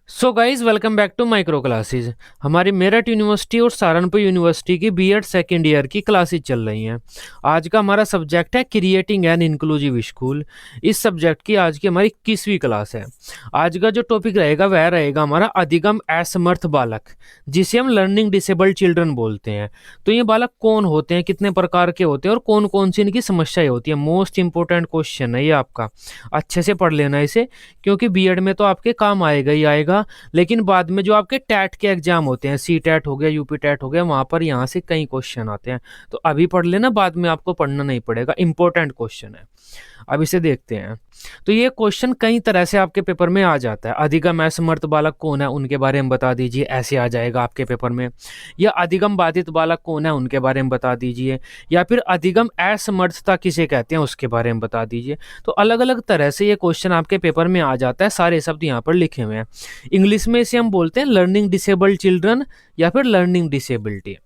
So guys welcome back to micro classes. हमारी Meerut university और Saharanpur university की बीएड सेकेंड ईयर की क्लासेज चल रही हैं। आज का हमारा सब्जेक्ट है क्रिएटिंग एन इंक्लूसिव स्कूल। इस सब्जेक्ट की आज की हमारी 21वीं क्लास है। आज का जो टॉपिक रहेगा वह रहेगा हमारा अधिगम असमर्थ बालक, जिसे हम लर्निंग डिसेबल्ड चिल्ड्रन बोलते हैं। तो ये बालक कौन होते हैं, कितने प्रकार के होते हैं और कौन कौन सी इनकी समस्याएं होती है, मोस्ट इंपॉर्टेंट क्वेश्चन है ये आपका। अच्छे से पढ़ लेना इसे, क्योंकि बीएड में तो आपके काम आएगा ही आएगा। लेकिन बाद में जो आपके टैट के एग्जाम होते हैं, सी टैट हो गया, यूपी टैट हो गया, वहां पर यहाँ से कई क्वेश्चन आते हैं। तो अभी पढ़ लेना, बाद में आपको पढ़ना नहीं पड़ेगा, इंपॉर्टेंट क्वेश्चन है। अब इसे देखते हैं। तो ये क्वेश्चन कई तरह से आपके पेपर में आ जाता है। अधिगम असमर्थ बालक कौन है, उनके बारे में बता दीजिए, ऐसे आ जाएगा आपके पेपर में। या अधिगम बाधित बालक कौन है, उनके बारे में बता दीजिए। या फिर अधिगम असमर्थता किसे कहते हैं, उसके बारे में बता दीजिए। तो अलग अलग तरह से ये क्वेश्चन आपके पेपर में आ जाता है। सारे शब्द यहाँ पर लिखे हुए हैं। इंग्लिश में इसे हम बोलते हैं लर्निंग डिसेबल्ड चिल्ड्रन या फिर लर्निंग डिसेबिलिटी।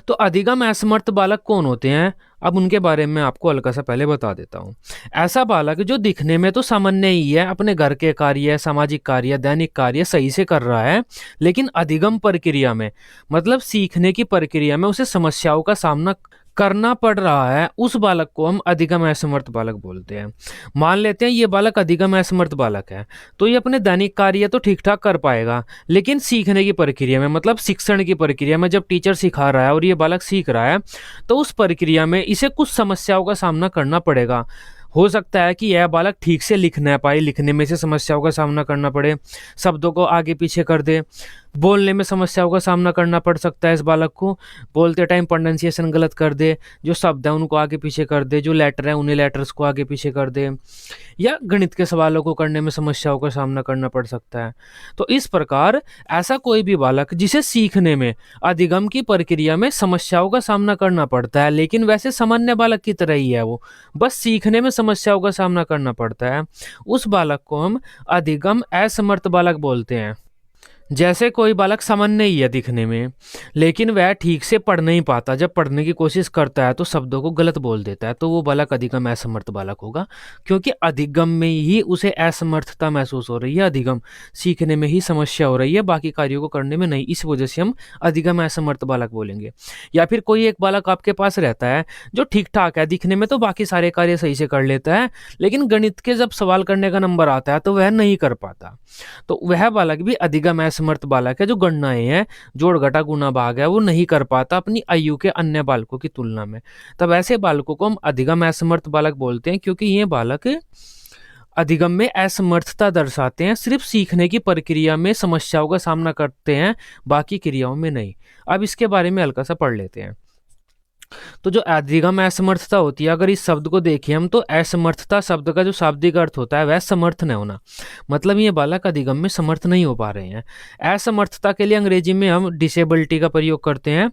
तो अधिगम असमर्थ बालक कौन होते हैं, अब उनके बारे में आपको हल्का सा पहले बता देता हूँ। ऐसा बालक जो दिखने में तो सामान्य ही है, अपने घर के कार्य, सामाजिक कार्य, दैनिक कार्य सही से कर रहा है, लेकिन अधिगम प्रक्रिया में, मतलब सीखने की प्रक्रिया में उसे समस्याओं का सामना करना पड़ रहा है, उस बालक को हम अधिगम असमर्थ बालक बोलते हैं। मान लेते हैं ये बालक अधिगम असमर्थ बालक है, तो ये अपने दैनिक कार्य तो ठीक ठाक कर पाएगा, लेकिन सीखने की प्रक्रिया में, मतलब शिक्षण की प्रक्रिया में, जब टीचर सिखा रहा है और ये बालक सीख रहा है, तो उस प्रक्रिया में इसे कुछ समस्याओं का सामना करना पड़ेगा। हो सकता है कि यह बालक ठीक से लिख ना पाए, लिखने में से समस्याओं का सामना करना पड़े, शब्दों को आगे पीछे कर दे। बोलने में समस्याओं का सामना करना पड़ सकता है इस बालक को, बोलते टाइम प्रोनाउंसिएशन गलत कर दे, जो शब्द है उनको आगे पीछे कर दे, जो लेटर है उन्हें लेटर्स को आगे पीछे कर दे, या गणित के सवालों को करने में समस्याओं का सामना करना पड़ सकता है। तो इस प्रकार ऐसा कोई भी बालक जिसे सीखने में, अधिगम की प्रक्रिया में समस्याओं का सामना करना पड़ता है, लेकिन वैसे सामान्य बालक की तरह ही है, वो बस सीखने में समस्याओं का सामना करना पड़ता है, उस बालक को हम अधिगम असमर्थ बालक बोलते हैं। जैसे कोई बालक सामान्य ही है दिखने में, लेकिन वह ठीक से पढ़ नहीं पाता, जब पढ़ने की कोशिश करता है तो शब्दों को गलत बोल देता है, तो वो बालक अधिगम असमर्थ बालक होगा, क्योंकि अधिगम में ही उसे असमर्थता महसूस हो रही है, अधिगम सीखने में ही समस्या हो रही है, बाकी कार्यों को करने में नहीं। इस वजह से हम अधिगम असमर्थ बालक बोलेंगे। या फिर कोई एक बालक आपके पास रहता है जो ठीक ठाक है दिखने में, तो बाकी सारे कार्य सही से कर लेता है, लेकिन गणित के जब सवाल करने का नंबर आता है तो वह नहीं कर पाता, तो वह बालक भी अधिगम असमर्थ बालक है। जो गणनाएं हैं, जोड़ घटा गुणा भाग है, वो नहीं कर पाता अपनी आयु के अन्य बालकों की तुलना में, तब ऐसे बालकों को हम अधिगम असमर्थ बालक बोलते हैं, क्योंकि ये बालक अधिगम में असमर्थता दर्शाते हैं, सिर्फ सीखने की प्रक्रिया में समस्याओं का सामना करते हैं, बाकी क्रियाओं में नहीं। अब इसके बारे में हल्का सा पढ़ लेते हैं। तो जो अधिगम असमर्थता होती है, अगर इस शब्द को देखें हम, तो असमर्थता शब्द का जो शाब्दिक अर्थ होता है वह समर्थ न होना, मतलब ये बालक अधिगम में समर्थ नहीं हो पा रहे हैं। असमर्थता के लिए अंग्रेजी में हम डिसेबिलिटी का प्रयोग करते हैं,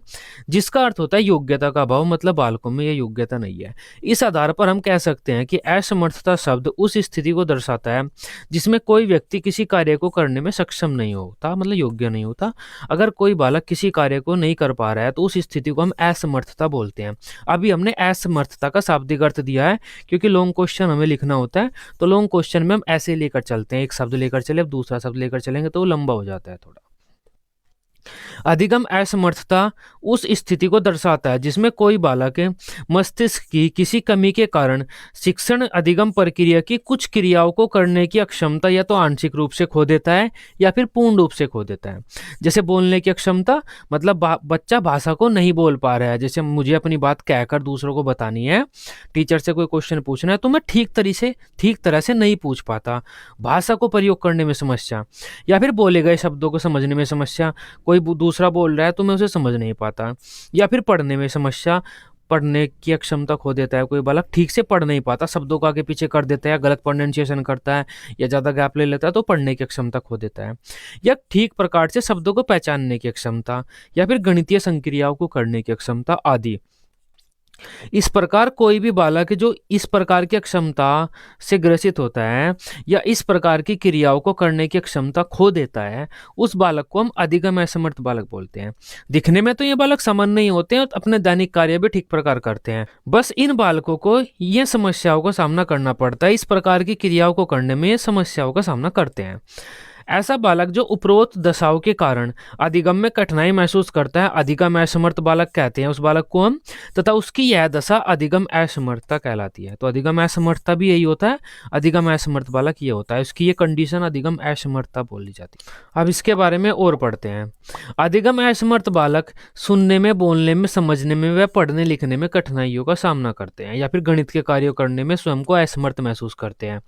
जिसका अर्थ होता है योग्यता का अभाव, मतलब बालकों में यह योग्यता नहीं है। इस आधार पर हम कह सकते हैं कि असमर्थता शब्द उस स्थिति को दर्शाता है जिसमें कोई व्यक्ति किसी कार्य को करने में सक्षम नहीं होता, मतलब योग्य नहीं होता। अगर कोई बालक किसी कार्य को नहीं कर पा रहा है, तो उस स्थिति को हम असमर्थता बोलते हैं। अभी हमने असमर्थता का शाब्दिक अर्थ दिया है, क्योंकि लॉन्ग क्वेश्चन हमें लिखना होता है, तो लॉन्ग क्वेश्चन में हम ऐसे लेकर चलते हैं, एक शब्द लेकर चले, अब दूसरा शब्द लेकर चलेंगे तो लंबा हो जाता है थोड़ा। अधिगम असमर्थता उस स्थिति को दर्शाता है जिसमें कोई बालक मस्तिष्क की किसी कमी के कारण शिक्षण अधिगम प्रक्रिया की कुछ क्रियाओं को करने की अक्षमता या तो आंशिक रूप से खो देता है या फिर पूर्ण रूप से खो देता है। जैसे बोलने की अक्षमता, मतलब बच्चा भाषा को नहीं बोल पा रहा है, जैसे मुझे अपनी बात कहकर दूसरों को बतानी है, टीचर से कोई क्वेश्चन पूछना है, तो मैं ठीक तरह से नहीं पूछ पाता, भाषा को प्रयोग करने में समस्या, या फिर बोले गए शब्दों को समझने में समस्या, कोई दूसरा बोल रहा है तो मैं उसे समझ नहीं पाता, या फिर पढ़ने में समस्या, पढ़ने की अक्षमता खो देता है, कोई बालक ठीक से पढ़ नहीं पाता, शब्दों को आगे पीछे कर देता है, गलत प्रोनाउंसिएशन करता है या ज़्यादा गैप ले लेता है, तो पढ़ने की अक्षमता खो देता है, या ठीक प्रकार से शब्दों को पहचानने की अक्षमता, या फिर गणितीय संक्रियाओं को करने की अक्षमता आदि। इस प्रकार कोई भी बालक जो इस प्रकार की क्षमता से ग्रसित होता है या इस प्रकार की क्रियाओं को करने की क्षमता खो देता है, उस बालक को हम अधिगम असमर्थ बालक बोलते हैं। दिखने में तो ये बालक सामान्य नहीं होते हैं और अपने दैनिक कार्य भी ठीक प्रकार करते हैं, बस इन बालकों को ये समस्याओं का सामना करना पड़ता है, इस प्रकार की क्रियाओं को करने में ये समस्याओं का सामना करते हैं। ऐसा बालक जो उपरोक्त दशाओं के कारण अधिगम में कठिनाई महसूस करता है, अधिगम असमर्थ बालक कहते हैं उस बालक को हम, तथा उसकी यह दशा अधिगम असमर्थता कहलाती है। तो अधिगम असमर्थता भी यही होता है, अधिगम असमर्थ बालक ये होता है, उसकी ये कंडीशन अधिगम असमर्थता बोली जाती है। अब इसके बारे में और पढ़ते हैं। अधिगम असमर्थ बालक सुनने में, बोलने में, समझने में व पढ़ने लिखने में कठिनाइयों का सामना करते हैं, या फिर गणित के कार्यों करने में स्वयं को असमर्थ महसूस करते हैं।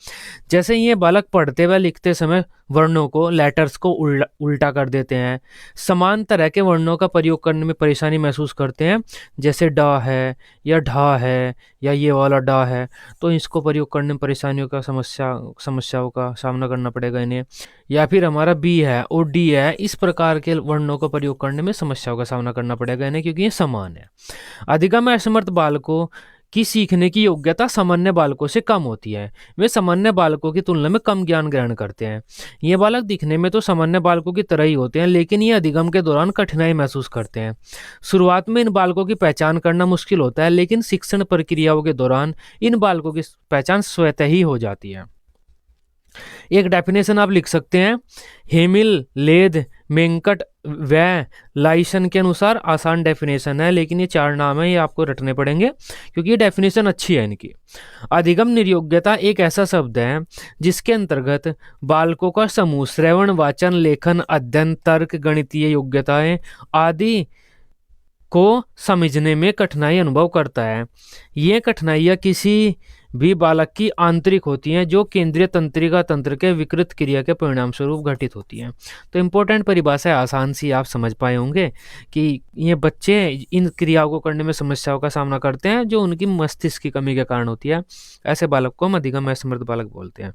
जैसे ये बालक पढ़ते व लिखते समय वर्णों को, लेटर्स को उल्टा कर देते हैं, समान तरह के वर्णों का प्रयोग करने में परेशानी महसूस करते हैं, जैसे डा है या ढा है या ये वाला डा है, तो इसको प्रयोग करने में परेशानियों का समस्याओं का सामना करना पड़ेगा इन्हें। या फिर हमारा बी है और डी है, इस प्रकार के वर्णों का प्रयोग करने में समस्याओं का सामना करना पड़ेगा इन्हें, क्योंकि ये समान है। अधिगम असमर्थ बालकों की सीखने की योग्यता सामान्य बालकों से कम होती है, वे सामान्य बालकों की तुलना में कम ज्ञान ग्रहण करते हैं। ये बालक दिखने में तो सामान्य बालकों की तरह ही होते हैं, लेकिन ये अधिगम के दौरान कठिनाई महसूस करते हैं। शुरुआत में इन बालकों की पहचान करना मुश्किल होता है, लेकिन शिक्षण प्रक्रियाओं के दौरान इन बालकों की पहचान स्वतः ही हो जाती है। एक डेफिनेशन आप लिख सकते हैं, हेमिल, लेद, मेंकट व लाइसन के अनुसार आसान डेफिनेशन है, लेकिन ये 4 नाम है, ये आपको रटने पड़ेंगे क्योंकि ये डेफिनेशन अच्छी है इनकी। अधिगम निर्योग्यता एक ऐसा शब्द है जिसके अंतर्गत बालकों का समूह श्रवण, वाचन, लेखन, अध्ययन, तर्क, गणितीय योग्यताएं आदि को समझने में कठिनाई अनुभव करता है। ये कठिनाइयाँ किसी भी बालक की आंतरिक होती हैं, जो केंद्रीय तंत्रिका तंत्र के विकृत क्रिया के परिणाम स्वरूप घटित होती हैं। तो इम्पोर्टेंट परिभाषा आसान सी आप समझ पाए होंगे कि ये बच्चे इन क्रियाओं को करने में समस्याओं का सामना करते हैं जो उनकी मस्तिष्क की कमी के कारण होती है। ऐसे बालक को हम अधिगम असमर्थ बालक बोलते हैं।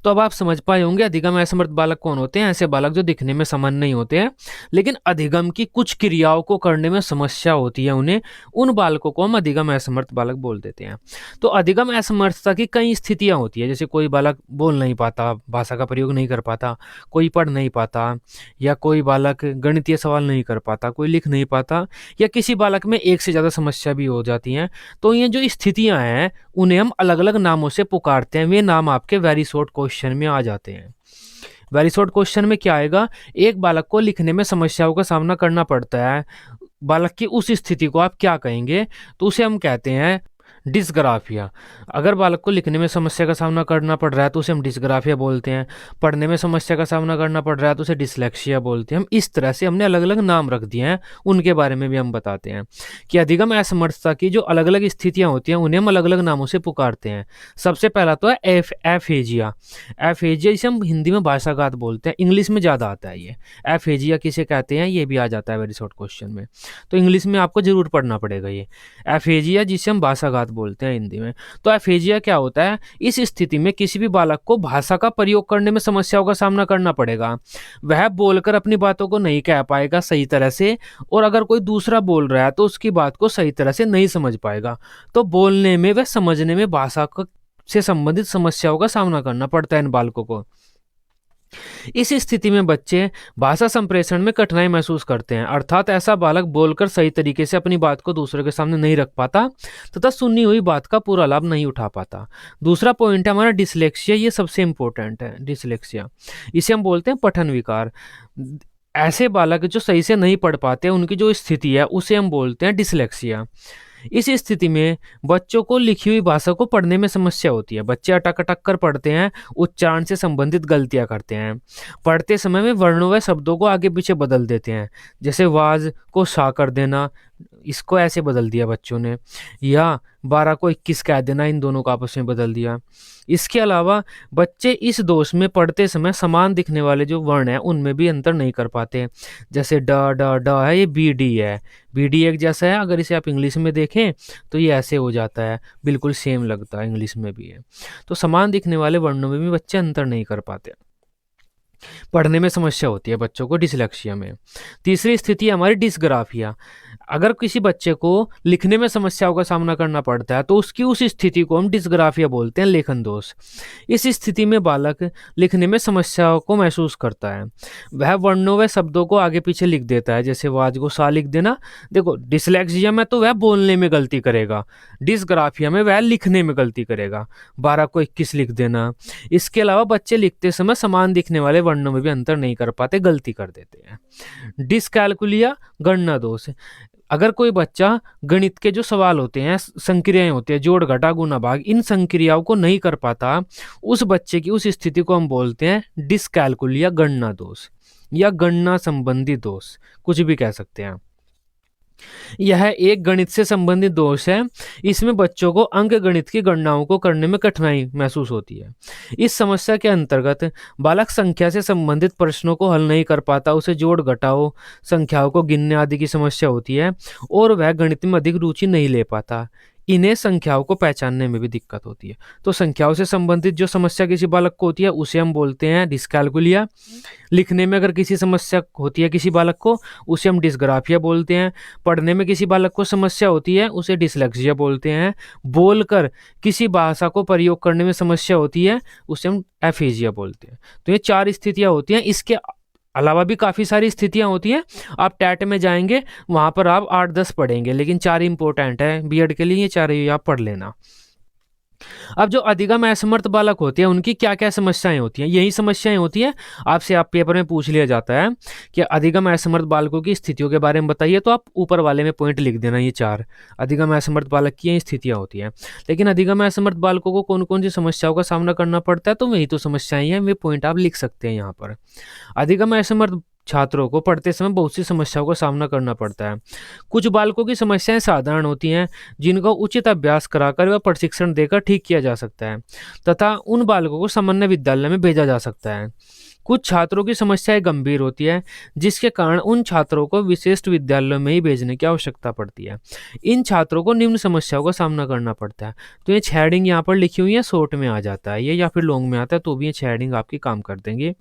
तो अब आप समझ पाए होंगे अधिगम असमर्थ बालक कौन होते हैं। ऐसे बालक जो दिखने में समान नहीं होते हैं, लेकिन अधिगम की कुछ क्रियाओं को करने में समस्या होती है उन्हें, उन बालकों को हम अधिगम असमर्थ बालक बोल देते हैं। तो अधिगम असमर्थता की कई स्थितियां होती है, जैसे कोई बालक बोल नहीं पाता, भाषा का प्रयोग नहीं कर पाता, कोई पढ़ नहीं पाता, या कोई बालक गणितीय सवाल नहीं कर पाता, कोई लिख नहीं पाता, या किसी बालक में एक से ज़्यादा समस्या भी हो जाती हैं। तो ये जो स्थितियां हैं उन्हें हम अलग अलग नामों से पुकारते हैं। वे नाम आपके वेरी शॉर्ट क्वेश्चन में आ जाते हैं। वेरी शॉर्ट क्वेश्चन में क्या आएगा, एक बालक को लिखने में समस्याओं का सामना करना पड़ता है, बालक की उस स्थिति को आप क्या कहेंगे, तो उसे हम कहते हैं डिस्ग्राफिया। अगर बालक को लिखने में समस्या का सामना करना पड़ रहा है तो उसे हम डिस्ग्राफिया बोलते हैं, पढ़ने में समस्या का सामना करना पड़ रहा है तो उसे डिसलेक्सिया बोलते हैं। हम इस तरह से हमने अलग अलग नाम रख दिए हैं, उनके बारे में भी हम बताते हैं कि अधिगम असमर्थता की जो अलग अलग स्थितियां होती हैं उन्हें हम अलग अलग नामों से पुकारते हैं। सबसे पहला तो है एफेजिया। एफेजिया इसे हम हिंदी में भाषाघात बोलते हैं, इंग्लिश में ज़्यादा आता है ये। एफेजिया किसे कहते हैं ये भी आ जाता है वेरी शॉर्ट क्वेश्चन में, तो इंग्लिश में आपको जरूर पढ़ना पड़ेगा ये एफेजिया, जिसे हम भाषाघात बोलते हैं हिंदी में। तो एफेजिया क्या होता है, इस स्थिति में किसी भी बालक को भाषा का प्रयोग करने में समस्याओं का सामना करना पड़ेगा। वह बोलकर अपनी बातों को नहीं कह पाएगा सही तरह से, और अगर कोई दूसरा बोल रहा है तो उसकी बात को सही तरह से नहीं समझ पाएगा। तो बोलने में व समझने में भाषा से संबंधित समस्याओं का सामना करना पड़ता है इन बालकों को। इस स्थिति में बच्चे भाषा संप्रेषण में कठिनाई महसूस करते हैं, अर्थात ऐसा बालक बोलकर सही तरीके से अपनी बात को दूसरे के सामने नहीं रख पाता तथा सुनी हुई बात का पूरा लाभ नहीं उठा पाता। दूसरा पॉइंट है हमारा डिसलेक्सिया, ये सबसे इंपॉर्टेंट है डिसलेक्सिया। इसे हम बोलते हैं पठन विकार। ऐसे बालक जो सही से नहीं पढ़ पाते, उनकी जो स्थिति है उसे हम बोलते हैं डिसलेक्सिया। इस स्थिति में बच्चों को लिखी हुई भाषा को पढ़ने में समस्या होती है। बच्चे अटक अटक कर पढ़ते हैं, उच्चारण से संबंधित गलतियां करते हैं, पढ़ते समय में वर्णों व शब्दों को आगे पीछे बदल देते हैं, जैसे वाज को सा कर देना, इसको ऐसे बदल दिया बच्चों ने, या 12 को 21 कह देना, इन दोनों को आपस में बदल दिया। इसके अलावा बच्चे इस दोष में पढ़ते समय समान दिखने वाले जो वर्ण हैं उनमें भी अंतर नहीं कर पाते, जैसे ड ड ड है, ये बी डी है, बी डी एक जैसा है। अगर इसे आप इंग्लिश में देखें तो ये ऐसे हो जाता है, बिल्कुल सेम लगता है, इंग्लिश में भी है। तो समान दिखने वाले वर्णों में भी बच्चे अंतर नहीं कर पाते। पढ़ने में समस्या होती है बच्चों को डिसलेक्सिया में। तीसरी स्थिति है हमारी डिसग्राफिया। अगर किसी बच्चे को लिखने में समस्याओं का सामना करना पड़ता है तो उसकी उस स्थिति को हम डिसग्राफिया बोलते हैं, लेखन दोष। इस स्थिति में बालक लिखने में समस्याओं को महसूस करता है। वह वर्णों व शब्दों को आगे पीछे लिख देता है, जैसे वो आज को सा लिख देना। देखो, डिसलेक्सिया में तो वह बोलने में गलती करेगा, डिसग्राफिया में वह लिखने में गलती करेगा, 12 को 21 लिख देना। इसके अलावा बच्चे लिखते समय समान दिखने वाले वर्णों में भी अंतर नहीं कर पाते, गलती कर देते हैं। डिसकैलकुलिया गणना दोष। अगर कोई बच्चा गणित के जो सवाल होते हैं, संक्रियाएं होती है, जोड़ घटा गुणा भाग, इन संक्रियाओं को नहीं कर पाता, उस बच्चे की उस स्थिति को हम बोलते हैं डिसकैलकुलिया गणना दोष या गणना संबंधी दोष, कुछ भी कह सकते हैं। यह एक गणित से संबंधित दोष है। इसमें बच्चों को अंक गणित की गणनाओं को करने में कठिनाई महसूस होती है। इस समस्या के अंतर्गत बालक संख्या से संबंधित प्रश्नों को हल नहीं कर पाता, उसे जोड़ घटाओ, संख्याओं को गिनने आदि की समस्या होती है और वह गणित में अधिक रुचि नहीं ले पाता। इन्हें संख्याओं को पहचानने में भी दिक्कत होती है। तो संख्याओं से संबंधित जो समस्या किसी बालक को होती है उसे हम बोलते हैं डिसकैलकुलिया। लिखने में अगर किसी समस्या होती है किसी बालक को, उसे हम डिसग्राफिया बोलते हैं। पढ़ने में किसी बालक को समस्या होती है, उसे डिसलेक्सिया बोलते हैं। बोलकर किसी भाषा को प्रयोग करने में समस्या होती है, उसे हम एफेजिया बोलते हैं। तो ये 4 स्थितियां होती हैं। इसके अलावा भी काफ़ी सारी स्थितियां होती हैं। आप टैट में जाएंगे, वहाँ पर आप 8-10 पढ़ेंगे, लेकिन 4 इंपॉर्टेंट है बीएड के लिए, ये 4 ही आप पढ़ लेना। अब जो अधिगम असमर्थ बालक होते हैं उनकी क्या क्या समस्याएं होती हैं, यही समस्याएं होती हैं। आपसे आप पेपर में पूछ लिया जाता है कि अधिगम असमर्थ बालकों की स्थितियों के बारे में बताइए, तो आप ऊपर वाले में पॉइंट लिख देना, ये 4 अधिगम असमर्थ बालक की ये स्थितियां होती हैं। लेकिन अधिगम असमर्थ बालकों को कौन कौन सी समस्याओं का सामना करना पड़ता है, तो वही तो समस्याएं हैं, वे पॉइंट आप लिख सकते हैं यहाँ पर। अधिगम असमर्थ छात्रों को पढ़ते समय बहुत सी समस्याओं का सामना करना पड़ता है। कुछ बालकों की समस्याएं साधारण होती हैं, जिनको उचित अभ्यास कराकर व प्रशिक्षण देकर ठीक किया जा सकता है तथा उन बालकों को सामान्य विद्यालय में भेजा जा सकता है। कुछ छात्रों की समस्याएं गंभीर होती है, जिसके कारण उन छात्रों को विशिष्ट विद्यालयों में ही भेजने की आवश्यकता पड़ती है। इन छात्रों को निम्न समस्याओं का सामना करना पड़ता है। तो ये 6 हेडिंग यहाँ पर लिखी हुई है, शॉर्ट में आ जाता है ये, या फिर लॉन्ग में आता है तो भी ये 6 हेडिंग आपकी काम कर देंगे।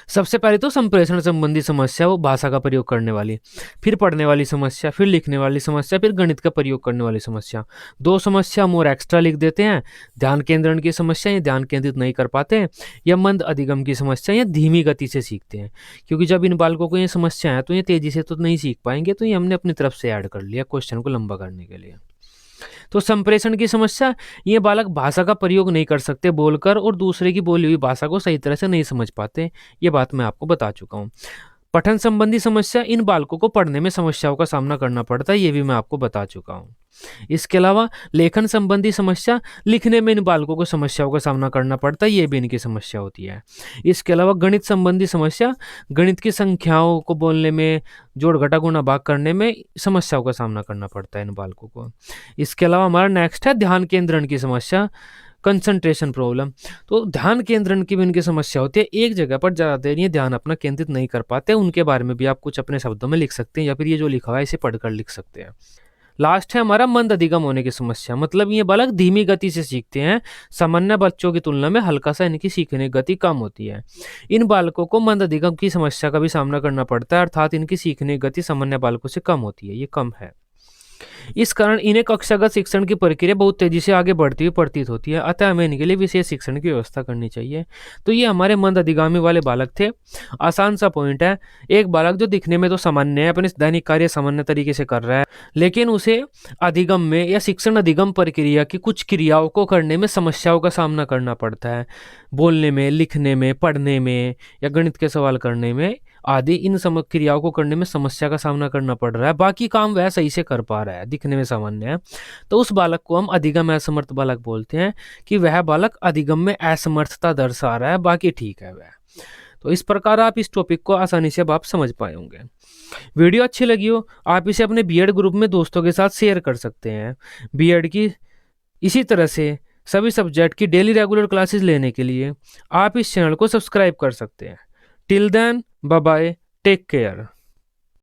सबसे पहले तो संप्रेषण संबंधी समस्या, वो भाषा का प्रयोग करने वाली, फिर पढ़ने वाली समस्या, फिर लिखने वाली समस्या, फिर गणित का प्रयोग करने वाली समस्या। 2 समस्या हम और एक्स्ट्रा लिख देते हैं। ध्यान केंद्रण की समस्या, ये ध्यान केंद्रित नहीं कर पाते, या मंद अधिगम की समस्या, ये धीमी गति से सीखते हैं। क्योंकि जब इन बालकों को ये समस्या है तो ये तेजी से तो नहीं सीख पाएंगे, तो ये हमने अपनी तरफ से ऐड कर लिया क्वेश्चन को लंबा करने के लिए। तो संप्रेषण की समस्या, ये बालक भाषा का प्रयोग नहीं कर सकते बोलकर और दूसरे की बोली हुई भाषा को सही तरह से नहीं समझ पाते, ये बात मैं आपको बता चुका हूँ। पठन संबंधी समस्या, इन बालकों को पढ़ने में समस्याओं का सामना करना पड़ता है, ये भी मैं आपको बता चुका हूँ। इसके अलावा लेखन संबंधी समस्या, लिखने में इन बालकों को समस्याओं का सामना करना पड़ता है, ये भी इनकी समस्या होती है। इसके अलावा गणित संबंधी समस्या, गणित की संख्याओं को बोलने में, जोड़ घटा गुणा भाग करने में समस्याओं का सामना करना पड़ता है इन बालकों को। इसके अलावा हमारा नेक्स्ट है ध्यान केंद्रण की समस्या, कंसंट्रेशन प्रॉब्लम। तो ध्यान केंद्रण की भी इनकी समस्या होती है, एक जगह पर ज़्यादा देर ये ध्यान अपना केंद्रित नहीं कर पाते, उनके बारे में भी आप कुछ अपने शब्दों में लिख सकते हैं, या फिर ये जो लिखा हुआ है इसे पढ़कर लिख सकते हैं। लास्ट है हमारा मंद अधिगम होने की समस्या, मतलब ये बालक धीमी गति से सीखते हैं, सामान्य बच्चों की तुलना में हल्का सा इनकी सीखने की गति कम होती है। इन बालकों को मंद अधिगम की समस्या का भी सामना करना पड़ता है, अर्थात इनकी सीखने की गति सामान्य बालकों से कम होती है, ये कम है। इस कारण इन्हें कक्षागत शिक्षण की प्रक्रिया बहुत तेजी से आगे बढ़ती हुई प्रतीत होती है, अतः हमें इनके लिए विशेष शिक्षण की व्यवस्था करनी चाहिए। तो ये हमारे मंद अधिगामी वाले बालक थे। आसान सा पॉइंट है, एक बालक जो दिखने में तो सामान्य है, अपने दैनिक कार्य सामान्य तरीके से कर रहा है, लेकिन उसे अधिगम में या शिक्षण अधिगम प्रक्रिया की कुछ क्रियाओं को करने में समस्याओं का सामना करना पड़ता है, बोलने में, लिखने में, पढ़ने में या गणित के सवाल करने में आदि। इन क्रियाओं को करने में समस्या का सामना करना पड़ रहा है, बाकी काम वह सही से कर पा रहा है, दिखने में सामान्य है, तो उस बालक को हम अधिगम असमर्थ बालक बोलते हैं, कि वह बालक अधिगम में असमर्थता दर्शा रहा है, बाकी ठीक है वह। तो इस प्रकार आप इस टॉपिक को आसानी से अब आप समझ पाए होंगे। वीडियो अच्छी लगी हो, आप इसे अपने बीएड ग्रुप में दोस्तों के साथ शेयर कर सकते हैं। बीएड की इसी तरह से सभी सब्जेक्ट की डेली रेगुलर क्लासेस लेने के लिए आप इस चैनल को सब्सक्राइब कर सकते हैं। Till then, bye bye, take care.